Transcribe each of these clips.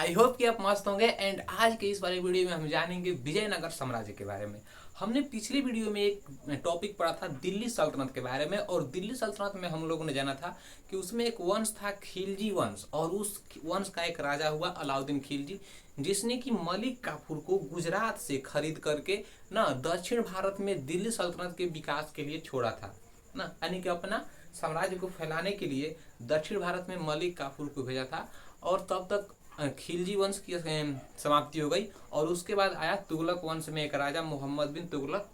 I hope कि आप मस्त होंगे। एंड आज के इस वाले वीडियो में हम जानेंगे विजयनगर साम्राज्य के बारे में। हमने पिछली वीडियो में एक टॉपिक पढ़ा था दिल्ली सल्तनत के बारे में, और दिल्ली सल्तनत में हम लोगों ने जाना था कि उसमें एक वंश था खिलजी वंश, और उस वंश का एक राजा हुआ अलाउद्दीन खिलजी, जिसने कि मलिक काफूर को गुजरात से खरीद करके ना दक्षिण भारत में दिल्ली सल्तनत के विकास के लिए छोड़ा था ना, यानी कि अपना साम्राज्य को फैलाने के लिए दक्षिण भारत में मलिक काफूर को भेजा था। और तब तक खिलजी वंश की समाप्ति हो गई, और उसके बाद आया तुगलक वंश में एक राजा मोहम्मद बिन तुगलक।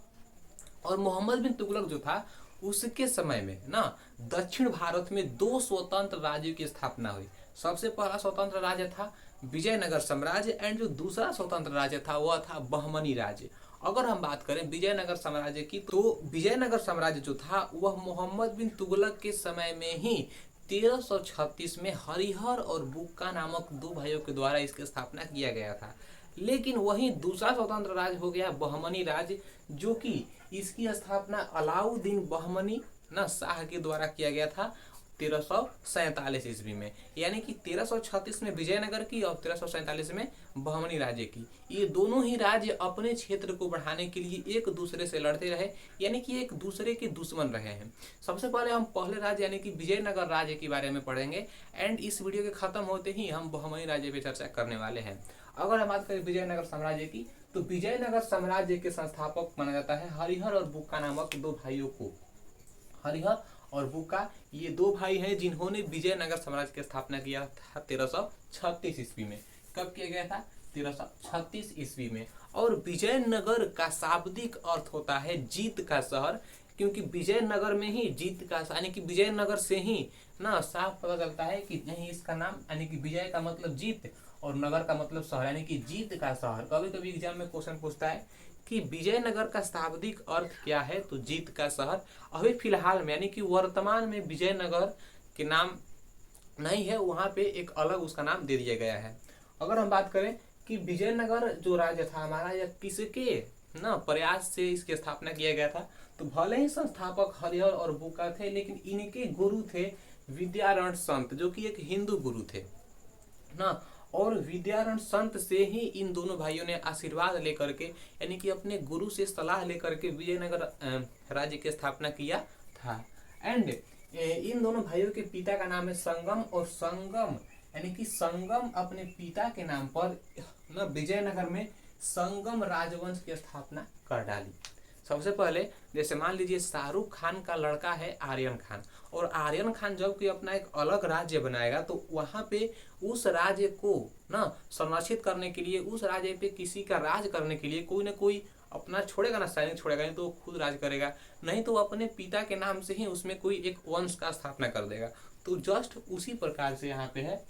और मोहम्मद बिन तुगलक जो था उसके समय में ना दक्षिण भारत में दो स्वतंत्र राज्यों की स्थापना हुई। सबसे पहला स्वतंत्र राज्य था विजयनगर साम्राज्य, एंड जो दूसरा स्वतंत्र राज्य था वह था बहमनी राज्य। अगर हम बात करें विजयनगर साम्राज्य की, तो विजयनगर साम्राज्य जो था वह मोहम्मद बिन तुगलक के समय में ही 1336 में हरिहर और बुक्का नामक दो भाइयों के द्वारा इसकी स्थापना किया गया था। लेकिन वहीं दूसरा स्वतंत्र राज्य हो गया बहमनी राज्य, जो कि इसकी स्थापना अलाउद्दीन बहमनी ना शाह के द्वारा किया गया था 1347 ईस्वी में। यानी कि 1336 में विजयनगर की और 1347 में बहमनी राज्य की। ये दोनों ही राज्य अपने क्षेत्र को बढ़ाने के लिए एक दूसरे से लड़ते रहे, यानी कि एक दूसरे के दुश्मन रहे हैं। सबसे पहले हम पहले राज्य यानी कि विजयनगर राज्य के बारे में पढ़ेंगे, एंड इस वीडियो के खत्म होते ही हम बहमनी राज्य पे चर्चा करने वाले हैं। अगर हम बात करें विजयनगर साम्राज्य की, तो विजयनगर साम्राज्य के संस्थापक माना जाता है हरिहर और बुक्का नामक दो भाइयों को। हरिहर और बुक्का ये दो भाई हैं जिन्होंने विजयनगर साम्राज्य की स्थापना किया था 1336 ईस्वी में। कब किया गया था? 1336 ईस्वी में। और विजयनगर का शाब्दिक अर्थ होता है जीत का शहर, क्योंकि विजयनगर में ही जीत का, यानी कि विजयनगर से ही ना साफ पता चलता है कि नहीं इसका नाम, यानी कि विजय का मतलब जीत और नगर का मतलब शहर, यानी कि जीत का शहर। कभी कभी एग्जाम में क्वेश्चन पूछता है कि विजयनगर का शाब्दिक अर्थ क्या है, तो जीत का शहर। अभी फिलहाल में यानी कि वर्तमान में विजयनगर के नाम नहीं है, वहां पे एक अलग उसका नाम दे दिया गया है। अगर हम बात करें कि विजयनगर जो राज्य था हमारा, या किसके ना प्रयास से इसकी स्थापना किया गया था, तो भले ही संस्थापक हरिहर और बुक्का थे, लेकिन इनके गुरु थे विद्यारण संत, जो कि एक हिंदू गुरु थे ना। और विद्यारण संत से ही इन दोनों भाइयों ने आशीर्वाद लेकर के, यानी कि अपने गुरु से सलाह लेकर के विजयनगर राज्य की स्थापना किया था। एंड इन दोनों भाइयों के पिता का नाम है संगम, और संगम यानी कि संगम अपने पिता के नाम पर न विजयनगर में संगम राजवंश की स्थापना कर डाली। सबसे पहले जैसे मान लीजिए शाहरुख खान का लड़का है आर्यन खान, और आर्यन खान जब कि अपना एक अलग राज्य बनाएगा, तो वहां पे उस राज्य को ना संरक्षित करने के लिए, उस राज्य पे किसी का राज करने के लिए कोई ना कोई अपना छोड़ेगा ना, सैनिक छोड़ेगा, नहीं तो वो खुद राज करेगा, नहीं तो अपने पिता के नाम से ही उसमें कोई एक वंश का स्थापना कर देगा। तो जस्ट उसी प्रकार से यहाँ पे है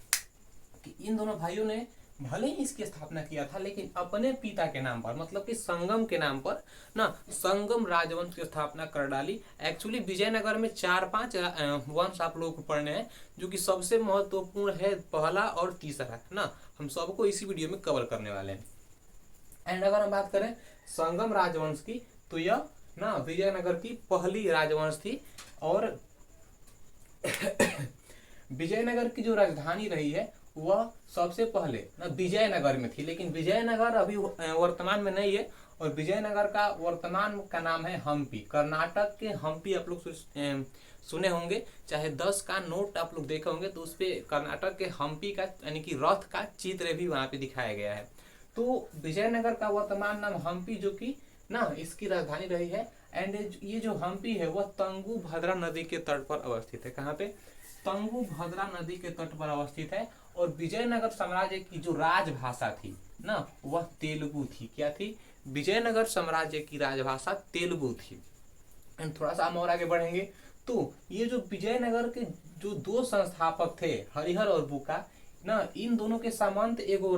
कि इन दोनों भाइयों ने भले ही इसकी स्थापना किया था, लेकिन अपने पिता के नाम पर, मतलब कि संगम के नाम पर ना संगम राजवंश की स्थापना कर डाली। एक्चुअली विजयनगर में 4-5 वंश आप लोगों को पढ़ने हैं, जो कि सबसे महत्वपूर्ण है पहला और तीसरा ना, हम सबको इसी वीडियो में कवर करने वाले हैं। एंड अगर हम बात करें संगम राजवंश की, तो यह ना विजयनगर की पहली राजवंश थी। और विजयनगर की जो राजधानी रही है वह सबसे पहले ना विजयनगर में थी, लेकिन विजयनगर अभी वर्तमान में नहीं है, और विजयनगर का वर्तमान का नाम है हम्पी। कर्नाटक के हम्पी आप लोग सुने होंगे, चाहे 10 का नोट आप लोग देखे होंगे, तो उसपे कर्नाटक के हम्पी का यानी कि रथ का चित्र भी वहां पे दिखाया गया है। तो विजयनगर का वर्तमान नाम हम्पी, जो कि ना इसकी राजधानी रही है। एंड ये जो हम्पी है वह तुंगभद्रा नदी के तट पर अवस्थित है। कहाँ पे? तुंगभद्रा नदी के तट पर अवस्थित है। और विजयनगर साम्राज्य की जो राजभाषा थी ना वह तेलुगु थी। क्या थी? विजयनगर साम्राज्य की राजभाषा तेलुगु थी। एंड थोड़ा सा हम और आगे बढ़ेंगे, तो ये जो विजयनगर के जो दो संस्थापक थे हरिहर और बुक्का ना, इन दोनों के सामंत एगो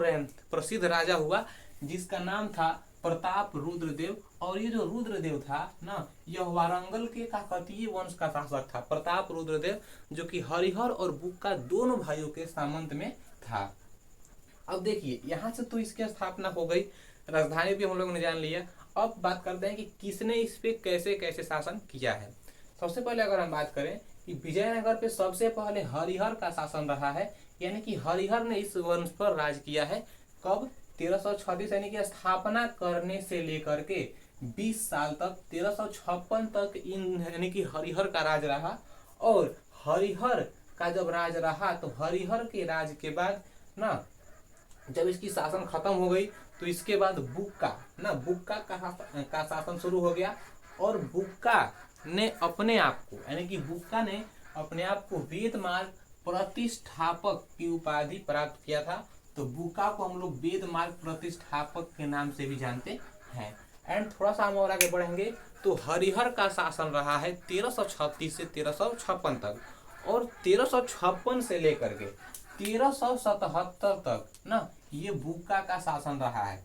प्रसिद्ध राजा हुआ जिसका नाम था प्रताप रुद्रदेव। और ये जो रुद्रदेव था ना, यह वारंगल के काकतीय वंश का शासक था। प्रताप रुद्रदेव जो कि हरिहर और बुक्का दोनों भाइयों के सामंत में था। अब देखिए यहाँ से तो इसकी स्थापना हो गई, राजधानी भी हम लोगों ने जान लिया। अब बात करते हैं कि किसने इस पे कैसे कैसे शासन किया है। सबसे पहले अगर हम बात करें कि विजयनगर पे सबसे पहले हरिहर का शासन रहा है, यानी कि हरिहर ने इस वंश पर राज किया है। कब? 1336, यानी कि स्थापना करने से लेकर के 20 साल तक, 1356 तक इन यानी कि हरिहर का राज रहा। और हरिहर का जब राज रहा तो हरिहर के राज के बाद ना, जब इसकी शासन खत्म हो गई तो इसके बाद बुक्का का शासन शुरू हो गया। और बुक्का ने अपने आप को, यानी कि बुक्का ने अपने आप को वेद मार्ग प्रतिष्ठापक की उपाधि प्राप्त किया था। तो बुक्का को हम लोग वेद मार्ग प्रतिष्ठापक के नाम से भी जानते हैं। एंड थोड़ा सा हम और आगे बढ़ेंगे तो हरिहर का शासन रहा है 1336 से 1356 तक। और 1356 से लेकर के 1377 तक ना ये बुक्का का शासन रहा है।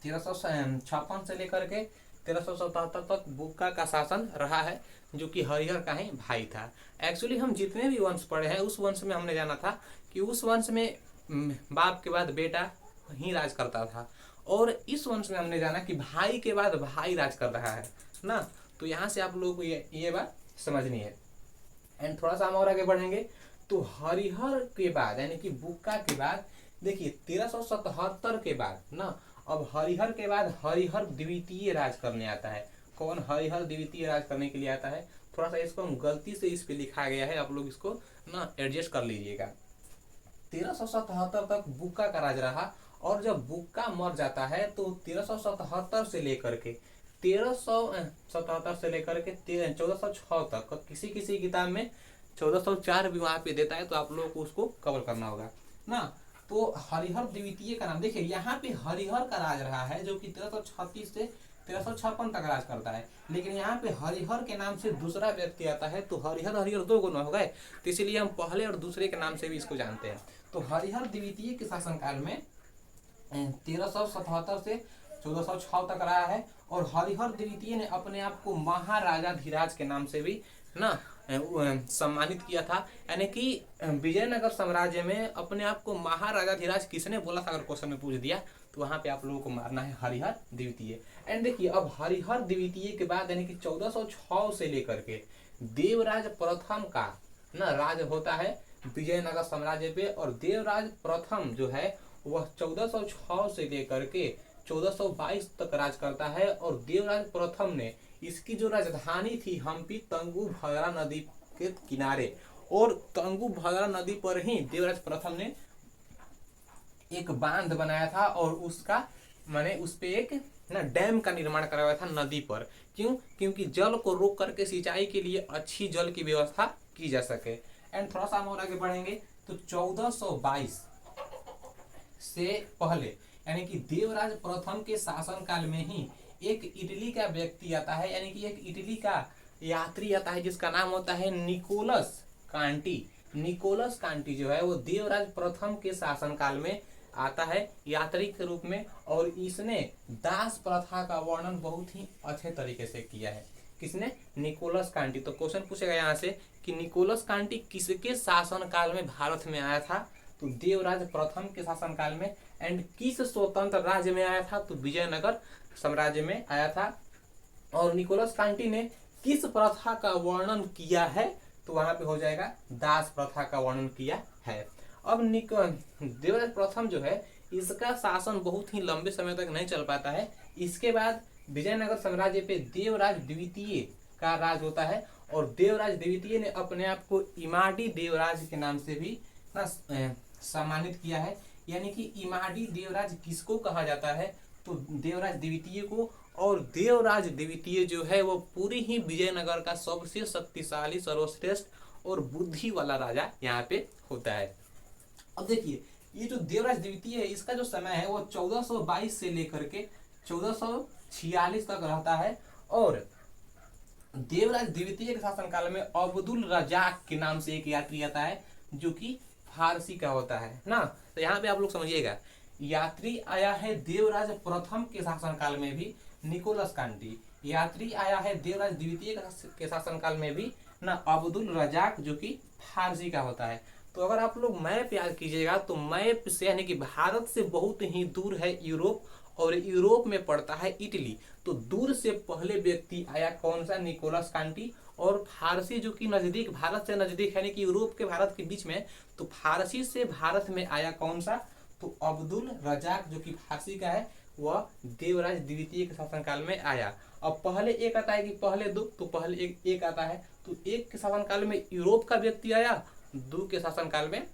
1356 से लेकर के 1377 तक बुक्का का शासन रहा है, जो कि हरिहर का ही भाई था। एक्चुअली हम जितने भी वंश पढ़े हैं उस वंश में हमने जाना था कि उस वंश में बाप के बाद बेटा ही राज करता था, और इस वंश में हमने जाना कि भाई के बाद भाई राज कर रहा है ना। तो यहाँ से आप लोगों को ये बात समझनी है। एंड थोड़ा सा हम और आगे बढ़ेंगे तो हरिहर के बाद, यानी कि बुक्का के बाद देखिए 1377 के बाद ना, अब हरिहर के बाद हरिहर द्वितीय राज करने आता है। कौन हरिहर द्वितीय राज करने के लिए आता है? थोड़ा सा इसको हम गलती से इस पे लिखा गया है, आप लोग इसको ना एडजस्ट कर लीजिएगा। 1377 तक बुक्का का राज रहा, और जब बुक्का मर जाता है तो 1377 से लेकर के 1377 से लेकर के 1406 तक, किसी किसी किताब में 1404 भी वहां पे देता है, तो आप लोगों को उसको कवर करना होगा ना। तो हरिहर द्वितीय का नाम देखिए, यहाँ पे हरिहर का राज रहा है जो कि 1336 से 1356 तक राज करता है, लेकिन यहाँ पे हरिहर के नाम से दूसरा व्यक्ति आता है। तो हरिहर हरिहर दो गुना हो गए, तो इसीलिए हम पहले और दूसरे के नाम से भी इसको जानते हैं। तो हरिहर द्वितीय के शासनकाल में 1377 से 1406 तक रहा है, और हरिहर द्वितीय ने अपने आप को महाराजा धीराज के नाम से भी ना सम्मानित किया था। यानी कि विजयनगर साम्राज्य में अपने आप को महाराजा धीराज किसने बोला था, अगर क्वेश्चन में पूछ दिया तो वहां पे आप लोगों को मारना है हरिहर द्वितीय। एंड देखिए अब हरिहर द्वितीय के बाद यानी कि 1406 से लेकर के देवराज प्रथम का ना राज होता है विजयनगर साम्राज्य पे। और देवराज प्रथम जो है वह 1406 से लेकर के 1422 तक राज करता है। और देवराज प्रथम ने इसकी जो राजधानी थी हम्पी तंगु भद्रा नदी के किनारे, और तंगु भद्रा नदी पर ही देवराज प्रथम ने एक बांध बनाया था, और उसका माने उस पे एक ना डैम का निर्माण कराया था नदी पर। क्यों? क्योंकि जल को रोक करके सिंचाई के लिए अच्छी जल की व्यवस्था की जा सके। एंड थोड़ा सा हम और आगे बढ़ेंगे तो 1422 से पहले यानी कि देवराज प्रथम के शासनकाल में ही एक इटली का व्यक्ति आता है, यानी कि एक इटली का यात्री आता है जिसका नाम होता है निकोलस कांटी। निकोलस कांटी जो है वो देवराज प्रथम के शासनकाल में आता है यात्री के रूप में, और इसने दास प्रथा का वर्णन बहुत ही अच्छे तरीके से किया है। किसने? निकोलस कांटी। तो क्वेश्चन पूछेगा यहाँ से कि निकोलस कांटी किसके शासनकाल में भारत में आया था? तो देवराज प्रथम के शासनकाल में। एंड किस स्वतंत्र राज्य में आया था? तो विजयनगर साम्राज्य में आया था। और निकोलस कांटी ने किस प्रथा का वर्णन किया है? तो वहां पे हो जाएगा दास प्रथा का वर्णन किया है। अब देवराज प्रथम जो है इसका शासन बहुत ही लंबे समय तक नहीं चल पाता है। इसके बाद विजयनगर साम्राज्य पे देवराज द्वितीय का राज होता है, और देवराज द्वितीय ने अपने आप को इमाडी देवराज के नाम से भी ना सम्मानित किया है। यानी कि इमाडी देवराज किसको कहा जाता है? तो देवराज द्वितीय को। और देवराज द्वितीय जो है वो पूरी ही विजयनगर का सबसे शक्तिशाली, सर्वश्रेष्ठ और बुद्धि वाला राजा यहाँ पे होता है। अब देखिए ये जो देवराज द्वितीय है इसका जो समय है वो 1422 से लेकर के 1446 तक रहता है। और देवराज द्वितीय के शासनकाल में अब्दुल रजाक के नाम से एक यात्री आता है जो कि फारसी का होता है ना। तो यहाँ पे आप लोग समझिएगा, यात्री आया है देवराज प्रथम के शासनकाल में भी निकोलस कांटी, यात्री आया है देवराज द्वितीय के शासनकाल में भी ना अब्दुल रजाक जो कि फारसी का होता है। तो अगर आप लोग मैप याद कीजिएगा तो मैप से यानी कि भारत से बहुत ही दूर है यूरोप, और यूरोप में पड़ता है इटली। तो दूर से पहले व्यक्ति आया कौन सा? निकोलस कांटी। और फारसी जो कि नज़दीक, भारत से नज़दीक, यानी कि यूरोप के भारत के बीच में, तो फारसी से भारत में आया कौन सा, तो अब्दुल रजाक जो कि फारसी का है, वह देवराज द्वितीय के शासनकाल में आया। अब पहले एक आता है कि पहले दो, तो पहले एक आता है, तो एक के शासनकाल में यूरोप का व्यक्ति आया, दो के शासनकाल में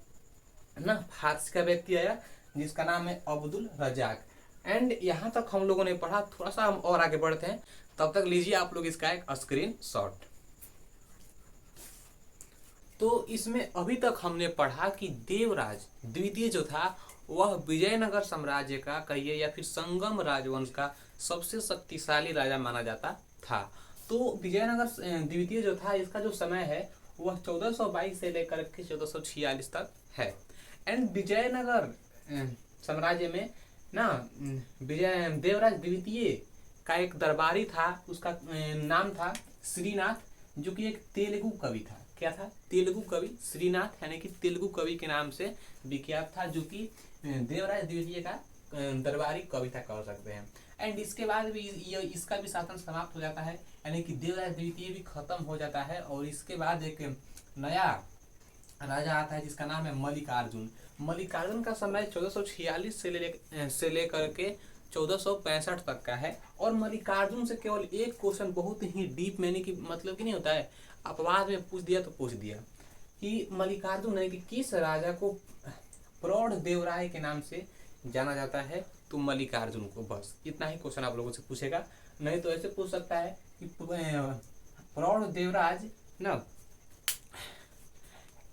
ना फारसी का व्यक्ति आया जिसका नाम है अब्दुल रजाक। एंड यहाँ तक हम लोगों ने पढ़ा, थोड़ा सा हम और आगे बढ़ते हैं, तब तक लीजिए आप लोग इसका एक स्क्रीन शॉट। तो इसमें अभी तक हमने पढ़ा कि देवराज द्वितीय जो था वह विजयनगर साम्राज्य का कहिए या फिर संगम राजवंश का सबसे शक्तिशाली राजा माना जाता था। तो विजयनगर द्वितीय जो था, इसका जो समय है वह 1422 से लेकर के 1446 तक है। एंड विजयनगर साम्राज्य में ना विजय देवराज द्वितीय का एक दरबारी था, उसका नाम था श्रीनाथ, जो कि एक तेलुगु कवि था। क्या था? तेलुगु कवि श्रीनाथ, यानी कि तेलुगु कवि के नाम से विख्यात था, जो कि देवराज द्वितीय का दरबारी कवि था कह सकते हैं। एंड इसके बाद भी इसका भी शासन समाप्त हो जाता है, यानी कि देवराज द्वितीय भी खत्म हो जाता है, और इसके बाद एक नया राजा आता है जिसका नाम है मल्लिकार्जुन। मल्लिकार्जुन का समय 1446 से लेकर के 1465 तक का है। और मल्लिकार्जुन से केवल एक क्वेश्चन बहुत ही डीप, मैंने कि मतलब कि नहीं होता है, अपवाद में पूछ दिया तो पूछ दिया कि मल्लिकार्जुन है कि किस राजा को प्रौढ़ देवराय के नाम से जाना जाता है, तो मल्लिकार्जुन को। बस इतना ही क्वेश्चन आप लोगों से पूछेगा। नहीं तो ऐसे पूछ सकता है कि प्रौढ़ देवराज ना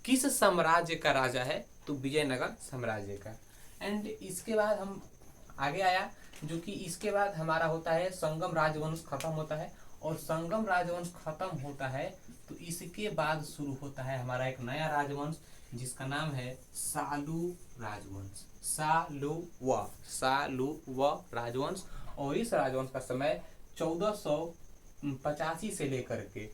किस साम्राज्य का राजा है, तो विजयनगर साम्राज्य का। एंड इसके बाद हम आगे आया, जो कि इसके बाद हमारा होता है संगम राजवंश खत्म होता है, और संगम राजवंश खत्म होता है तो इसके बाद शुरू होता है हमारा एक नया राजवंश जिसका नाम है सालू राजवंश। सालुवा राजवंश। और इस राजवंश का समय 1485 से लेकर के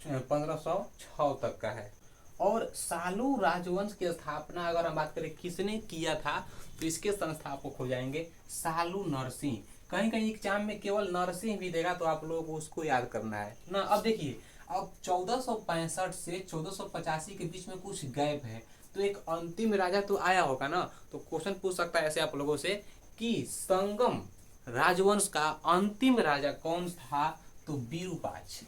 1506 तक का है। और सालू राजवंश की स्थापना अगर हम बात करें किसने किया था, तो इसके संस्थापक हो जाएंगे सालू नरसिंह। कहीं कहीं एग्जाम में केवल नरसिंह भी देगा, तो आप लोगों को उसको याद करना है ना। अब देखिए, अब 1465 से 1485 के बीच में कुछ गैप है, तो एक अंतिम राजा तो आया होगा ना। तो क्वेश्चन पूछ सकता है ऐसे आप लोगों से कि संगम राजवंश का अंतिम राजा कौन था, तो विरूपाक्ष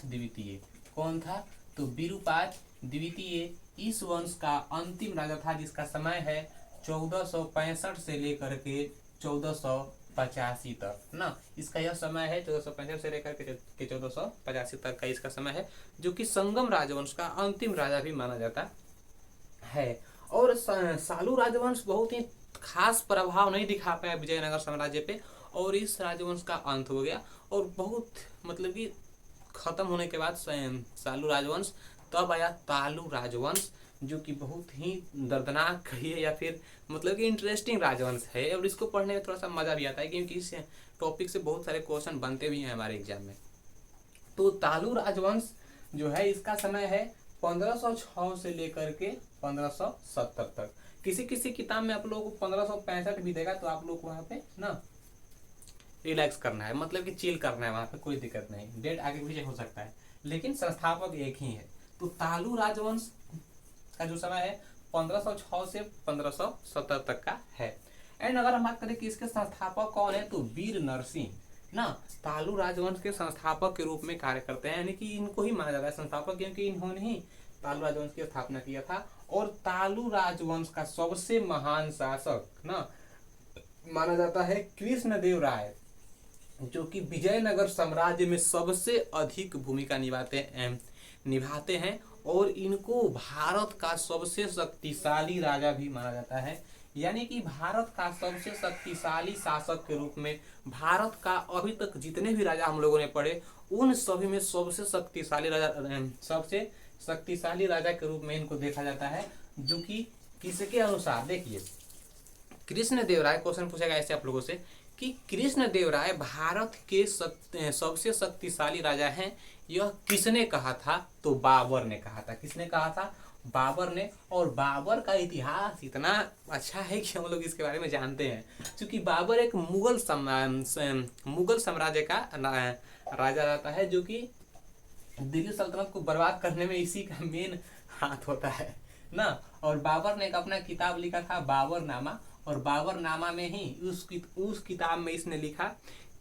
द्वितीय। कौन था? तो विरूपाक्ष द्वितीय इस वंश का अंतिम राजा था, जिसका समय है 1465 से लेकर के 1485 तक ना। इसका यह समय है 1465 से लेकर के 1485 तक का इसका समय है, जो कि संगम राजवंश का अंतिम राजा भी माना जाता है। और सालू राजवंश बहुत ही खास प्रभाव नहीं दिखा पाया विजयनगर साम्राज्य पे, और इस राजवंश का अंत हो गया। और बहुत मतलब कि खत्म होने के बाद सालू राजवंश, तब आया तालु राजवंश, जो कि बहुत ही दर्दनाक कहिए या फिर मतलब कि इंटरेस्टिंग राजवंश है, और इसको पढ़ने में थोड़ा सा मजा भी आता है क्योंकि इस टॉपिक से बहुत सारे क्वेश्चन बनते भी हैं हमारे एग्जाम में। तो तालु राजवंश जो है, इसका समय है 1506 से लेकर के 1570 तक। किसी किसी किताब में आप लोगों को 1565 भी देगा, तो आप लोग वहाँ पे ना रिलैक्स करना है, मतलब कि चिल करना है, वहाँ पे कोई दिक्कत नहीं, डेट आगे पीछे हो सकता है, लेकिन संस्थापक एक ही है। तो तालु राजवंश का जो समय है 1506 से 1570 तक का है। एंड अगर हम बात करें कि इसके संस्थापक कौन है, तो वीर नरसिंह ना तालु राजवंश के संस्थापक के रूप में कार्य करते हैं, यानी कि इनको ही माना जाता है संस्थापक, क्योंकि इन्होंने ही तालु राजवंश की स्थापना किया था। और तालु राजवंश का सबसे महान शासक ना माना जाता है कृष्णदेव राय, जो कि विजयनगर साम्राज्य में सबसे अधिक भूमिका निभाते हैं, और इनको भारत का सबसे शक्तिशाली राजा भी माना जाता है। यानी कि भारत का सबसे शक्तिशाली शासक के रूप में भारत का अभी तक जितने भी राजा हम लोगों ने पढ़े, उन सभी में सबसे शक्तिशाली राजा के रूप में इनको देखा जाता है, जो कि किसके अनुसार, देखिए कृष्णदेव राय, क्वेश्चन पूछेगा ऐसे आप लोगों से कि कृष्णदेव राय भारत के सबसे शक्तिशाली राजा हैं, यह किसने कहा था, तो बाबर ने कहा था। किसने कहा था? बाबर ने। और बाबर का इतिहास इतना अच्छा है कि हम लोग इसके बारे में जानते हैं, क्योंकि बाबर एक मुगल साम्राज्य का राजा रहता है, जो कि दिल्ली सल्तनत को बर्बाद करने में इसी का मेन हाथ होता है ना। और बाबर ने एक अपना किताब लिखा था बाबरनामा, और बाबरनामा में ही उस किताब में इसने लिखा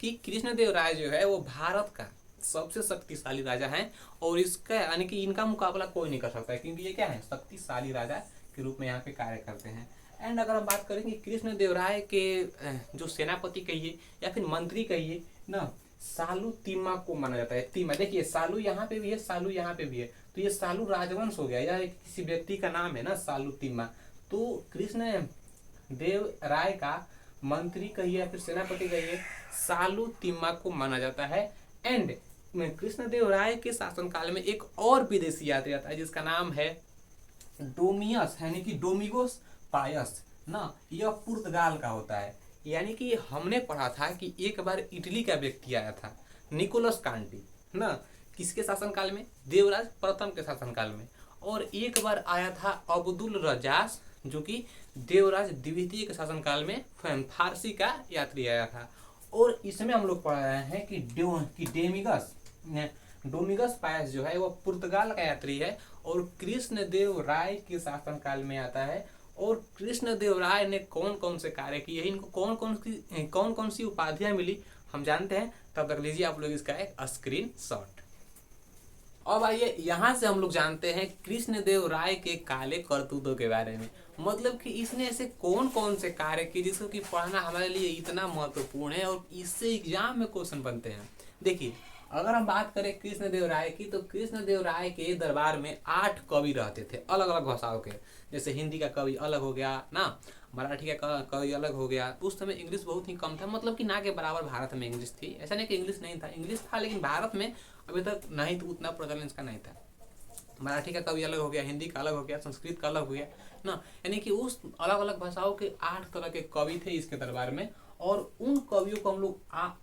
कि कृष्णदेव राय जो है वो भारत का सबसे शक्तिशाली राजा है, और इसका यानी कि इनका मुकाबला कोई नहीं कर सकता है, क्योंकि ये क्या है, शक्तिशाली राजा के रूप में यहाँ पे कार्य करते हैं। एंड अगर हम बात करेंगे कृष्णदेव राय के जो सेनापति कहिए या फिर मंत्री कहिए ना, सालू तिम्मा को माना जाता है। तिम्मा देखिए, सालू यहाँ पे भी है, सालू यहाँ पे भी है, तो ये सालू राजवंश हो गया, यह किसी व्यक्ति का नाम है ना, सालू तिम्मा। तो कृष्ण देव राय का मंत्री कहिए या फिर सेनापति कहिए, सालू तिम्मा को माना जाता है। एंड कृष्णदेव राय के शासनकाल में एक और विदेशी यात्री आता है जिसका नाम है डोमियस, यानी कि डोमिगोस पायस ना, यह पुर्तगाल का होता है। यानी कि हमने पढ़ा था कि एक बार इटली का व्यक्ति आया था, निकोलस कांटी ना, किसके शासनकाल में, देवराज प्रथम के शासनकाल में। और एक बार आया था अब्दुल रजास, जो कि देवराज द्वितीय के शासनकाल में फारसी का यात्री आया था। और इसमें हम लोग पढ़ रहे हैं कि डोमिगस पायस जो है वो पुर्तगाल का यात्री है और कृष्णदेव राय के शासनकाल में आता है। और कृष्णदेव राय ने कौन कौन से कार्य किए, इनको कौन कौन सी उपाधियां मिली हम जानते हैं। तब तक लीजिए आप लोग इसका एक स्क्रीन शॉट। अब आइए यहाँ से हम लोग जानते हैं कृष्णदेव राय के काले करतूतों के बारे में, मतलब कि इसने ऐसे कौन कौन से कार्य किए जिसको कि पढ़ना हमारे लिए इतना महत्वपूर्ण है और इससे एग्जाम में क्वेश्चन बनते हैं। देखिए, अगर हम बात करें कृष्णदेव राय की, तो कृष्णदेव राय के दरबार में 8 कवि रहते थे अलग अलग भाषाओं के। जैसे हिंदी का कवि अलग हो गया ना, मराठी का कवि अलग हो गया। उस समय इंग्लिश बहुत ही कम था, मतलब कि ना के बराबर भारत में इंग्लिश थी। ऐसा नहीं कि इंग्लिश नहीं था, इंग्लिश था, लेकिन भारत में अभी तक नहीं तो उतना प्रचलन इसका नहीं था। मराठी का कवि अलग हो गया, हिंदी का अलग हो गया, संस्कृत का अलग हो गया ना, यानी कि उस अलग अलग भाषाओं के 8 तरह के कवि थे इसके दरबार में। और उन कवियों को हम लोग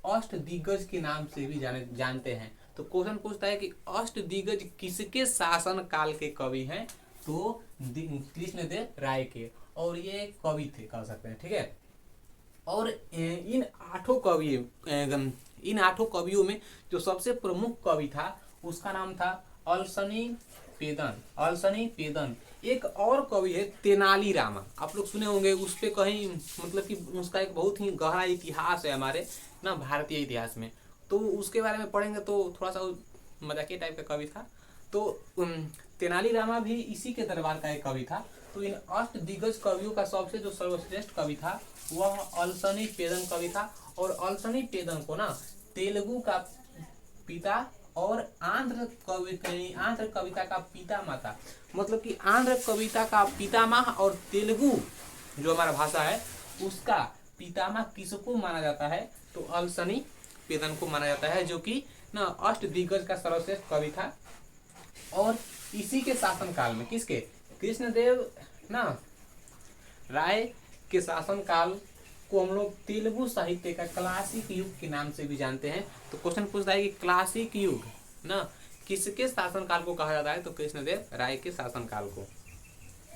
अष्टदिग्गज के नाम से भी जानते हैं। तो क्वेश्चन पूछता है कि अष्टदिग्गज किसके शासन काल के कवि हैं, तो कृष्णदेव राय के, और ये कवि थे कह सकते हैं, ठीक है। और इन 8 कवियों में जो सबसे प्रमुख कवि था उसका नाम था अलसनी पेदन। एक और कवि है तेनालीरामा, आप लोग सुने होंगे, उस पे कहीं मतलब कि उसका एक बहुत ही गहरा इतिहास है हमारे ना भारतीय इतिहास में, तो उसके बारे में पढ़ेंगे तो थोड़ा सा मजाकिया टाइप का कवि था। तो तेनालीरामा भी इसी के दरबार का एक कवि था। तो इन अष्टदिग्गज कवियों का सबसे जो सर्वश्रेष्ठ कवि था वह अलसनी पेदन कवि था। और अलसनी पेदन को ना तेलुगु का पिता और आंध्र कविता का पितामह था, मतलब कि आंध्र कविता का पितामह और तेलुगु जो हमारा भाषा है उसका पितामह किसको माना जाता है, तो अलसनी पेदन को माना जाता है, जो कि ना अष्टदिग्गज का सर्वश्रेष्ठ कवि था। और इसी के शासनकाल में, किसके, कृष्णदेव ना राय के शासनकाल को हम लोग तेलुगु साहित्य का क्लासिक युग के नाम से भी जानते हैं। तो क्वेश्चन पूछता है कि क्लासिक युग ना किसके शासनकाल को कहा जाता है, तो कृष्णदेव राय के शासनकाल को,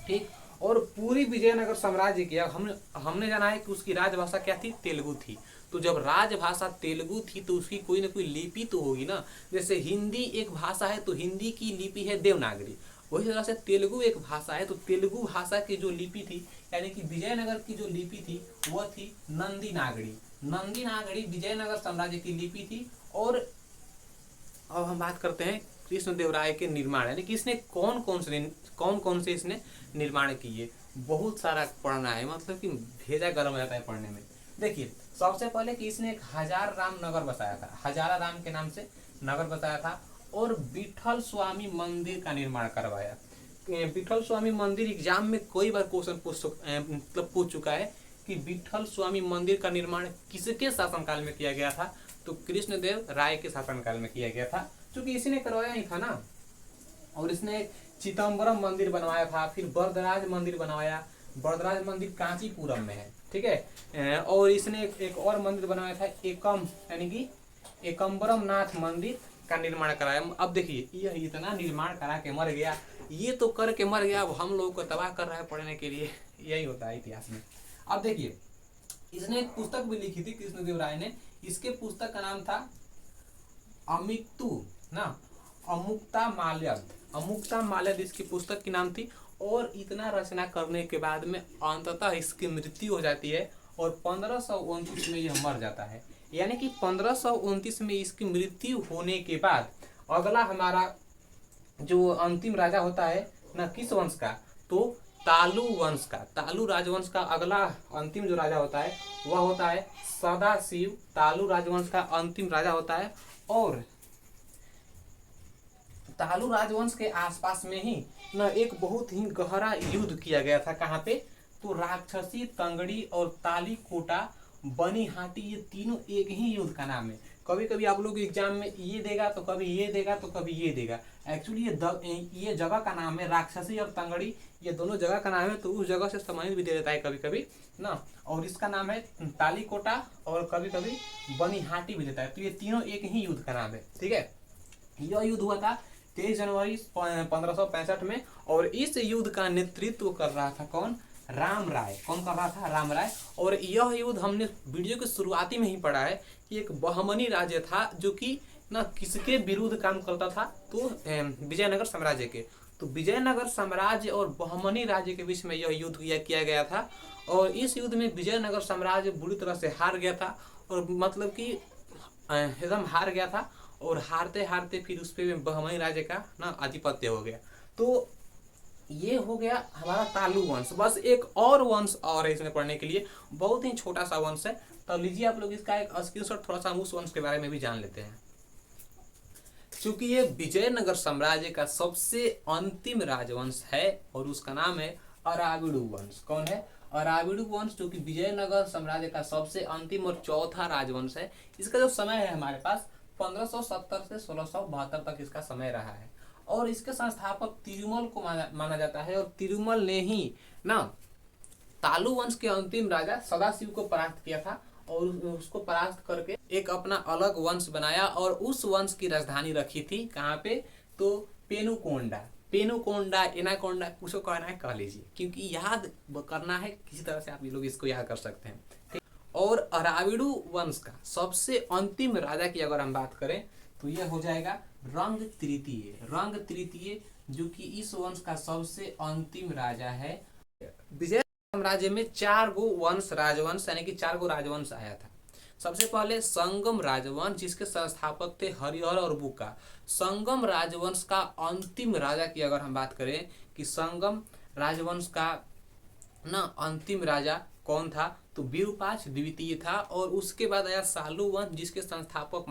ठीक। और पूरी विजयनगर साम्राज्य की हमने जाना है कि उसकी राजभाषा क्या थी, तेलुगु थी। तो जब राजभाषा तेलुगु थी तो उसकी कोई ना कोई लिपि तो होगी ना। जैसे हिंदी एक भाषा है तो हिंदी की लिपि है देवनागरी, वही तरह से तेलुगु एक भाषा है तो तेलुगु भाषा की जो लिपि थी, यानी कि विजयनगर की जो लिपि थी वह थी नंदी नागरी विजयनगर साम्राज्य की लिपि थी। और अब हम बात करते हैं कृष्णदेव राय के निर्माण, यानी कि इसने कौन कौन से इसने निर्माण किए। बहुत सारा पढ़ना है, मतलब कि भेजा गर्म हो जाता है पढ़ने में। देखिए, सबसे पहले कि इसने एक हजाराराम नगर बसाया था, हजाराराम के नाम से नगर बसाया था। और विठल स्वामी मंदिर का निर्माण करवाया। विठल स्वामी मंदिर एग्जाम में कई बार क्वेश्चन पूछ चुका है कि विठल स्वामी मंदिर का निर्माण किसके शासनकाल में किया गया था, तो कृष्णदेव राय के शासनकाल में किया गया था, क्योंकि इसी ने करवाया ही था ना। और इसने चिदम्बरम मंदिर बनवाया था, फिर वरदराज मंदिर बनवाया, वरदराज मंदिर कांचीपुरम में है, ठीक है। और इसने एक और मंदिर बनवाया था एकम, यानी कि एकम्बरम नाथ मंदिर का निर्माण कराया। अब देखिए, यह इतना निर्माण करा के मर गया, ये तो करके मर गया, अब हम लोगों को तबाह कर रहा है पढ़ने के लिए, यही होता है इतिहास में। अब देखिए, इसने एक पुस्तक भी लिखी थी कृष्णदेव राय ने, इसके पुस्तक का नाम था अमिक्तु ना। अमुक्ता माल्यद इसकी पुस्तक की नाम थी। और इतना रचना करने के बाद में अंततः इसकी मृत्यु हो जाती है और 1529 में यह मर जाता है। यानी कि 1529 में इसकी मृत्यु होने के बाद अगला हमारा जो अंतिम राजा होता है ना, किस वंश का, तो तालु वंश का, तालु राजवंश का अगला अंतिम जो राजा होता है वह होता है सदाशिव। तालु राजवंश का अंतिम राजा होता है। और तालु राजवंश के आसपास में ही न एक बहुत ही गहरा युद्ध किया गया था। कहाँ पे, तो राक्षसी, तंगड़ी और ताली कोटा, बनीहाटी, ये तीनों एक ही युद्ध का नाम है। कभी कभी आप लोग एग्जाम में ये देगा तो कभी ये देगा तो कभी ये देगा। एक्चुअली ये जगह का नाम है, राक्षसी और तंगड़ी ये दोनों जगह का नाम है, तो उस जगह से संबंधित भी दे देता है कभी कभी ना। और इसका नाम है ताली कोटा और कभी कभी बनीहाटी भी देता है। तो ये तीनों एक ही युद्ध का नाम है, ठीक है। यह युद्ध हुआ था 23 जनवरी 1565 में। और इस युद्ध का नेतृत्व कर रहा था कौन, राम राय। कौन कर रहा था, राम राय। और यह युद्ध हमने वीडियो के शुरुआती में ही पढ़ा है कि एक बहमनी राज्य था जो कि ना किसके विरुद्ध काम करता था, तो विजयनगर साम्राज्य के। तो विजयनगर साम्राज्य और बहमनी राज्य के बीच में यह युद्ध किया गया था। और इस युद्ध में विजयनगर साम्राज्य बुरी तरह से हार गया था, और मतलब कि एकदम हार गया था। और हारते हारते फिर उस पर बहमनी राज्य का ना आधिपत्य हो गया। तो ये हो गया हमारा तालु वंश। बस एक और वंश और है इसमें पढ़ने के लिए, बहुत ही छोटा सा वंश है। तो लीजिए आप लोग इसका एक स्क्रीनशॉट, थोड़ा सा हम उस वंश के बारे में भी जान लेते हैं। क्योंकि ये विजयनगर साम्राज्य का सबसे अंतिम राजवंश है और उसका नाम है अराविडु वंश। कौन है, अराविडु वंश, जो कि विजयनगर साम्राज्य का सबसे अंतिम और चौथा राजवंश है। इसका जो समय है हमारे पास 1570 से 1672 तक इसका समय रहा है। और इसके संस्थापक तिरुमल को माना जाता है। और तिरुमल ने ही ना तालु वंश के अंतिम राजा सदाशिव को परास्त किया था और उसको परास्त करके एक अपना अलग वंश बनाया। और उस वंश की राजधानी रखी थी कहाँ पे, तो पेनुकोंडा, एनाकोंडा, कुछ कहना है कह लीजिए, क्योंकि याद करना है किसी तरह से आप ये लोग इसको याद कर सकते हैं। और अराविडु वंश का सबसे अंतिम राजा की अगर हम बात करें तो यह हो जाएगा रंग तृतीय, जो कि इस वंश का सबसे अंतिम राजा है। विजय साम्राज्य में 4 गो राजवंश यानी कि 4 गो राजवंश आया था। सबसे पहले संगम राजवंश, जिसके संस्थापक थे हरिहर और बुका। संगम राजवंश का अंतिम राजा की अगर हम बात करें कि संगम राजवंश का ना अंतिम राजा कौन था, तो विरूपाक्ष द्वितीय था। और उसके बाद आया सालू वंश, जिसके संस्थापक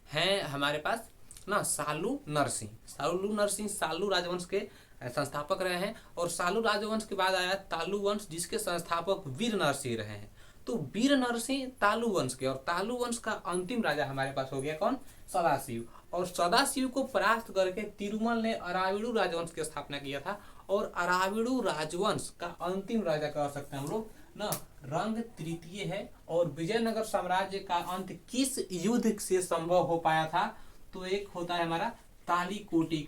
हैं हमारे पास ना सालू नरसिंह सालू राजवंश के संस्थापक रहे हैं। और सालू राजवंश के बाद आया तालु वंश, जिसके संस्थापक वीर नरसिंह रहे हैं। तो वीर नरसिंह तालु वंश के, और तालु वंश का अंतिम राजा हमारे पास हो गया कौन, सदाशिव। और सदाशिव को परास्त करके तिरुमल ने अराविडु राजवंश की स्थापना किया था। और अराविडु राजवंश का अंतिम राजा कह सकते हैं हम लोग ना रंग तृतीय है। और विजयनगर साम्राज्य का अंत किस युद्ध से संभव हो पाया था, तो एक होता है हमारा ताली कोटी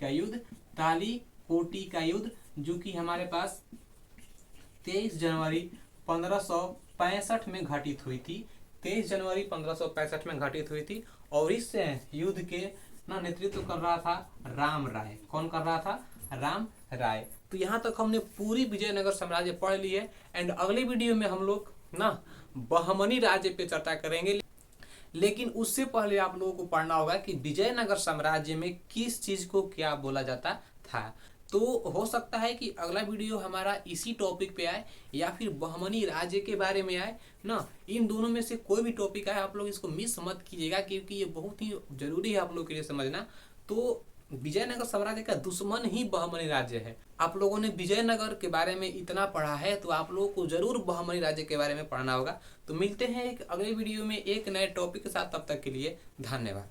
का युद्ध, जो कि हमारे पास 23 जनवरी 1565 में घटित हुई थी। 23 जनवरी 1565 में घटित हुई थी। और इस युद्ध के ना नेतृत्व कर रहा था राम राय। कौन कर रहा था, राम राय। तो यहाँ तक हमने पूरी विजयनगर साम्राज्य पढ़ ली है। एंड अगले वीडियो में हम लोग ना बहमनी राज्य पे चर्चा करेंगे। लेकिन उससे पहले आप लोगों को पढ़ना होगा कि विजयनगर साम्राज्य में किस चीज को क्या बोला जाता था। तो हो सकता है कि अगला वीडियो हमारा इसी टॉपिक पे आए या फिर बहमनी राज्य के बारे में आए ना। इन दोनों में से कोई भी टॉपिक आए, आप लोग इसको मिस मत कीजिएगा, क्योंकि ये बहुत ही जरूरी है आप लोग के लिए समझना। तो विजयनगर साम्राज्य का दुश्मन ही बहमनी राज्य है। आप लोगों ने विजयनगर के बारे में इतना पढ़ा है तो आप लोगों को जरूर बहमनी राज्य के बारे में पढ़ना होगा। तो मिलते हैं एक अगले वीडियो में एक नए टॉपिक के साथ, तब तक के लिए धन्यवाद।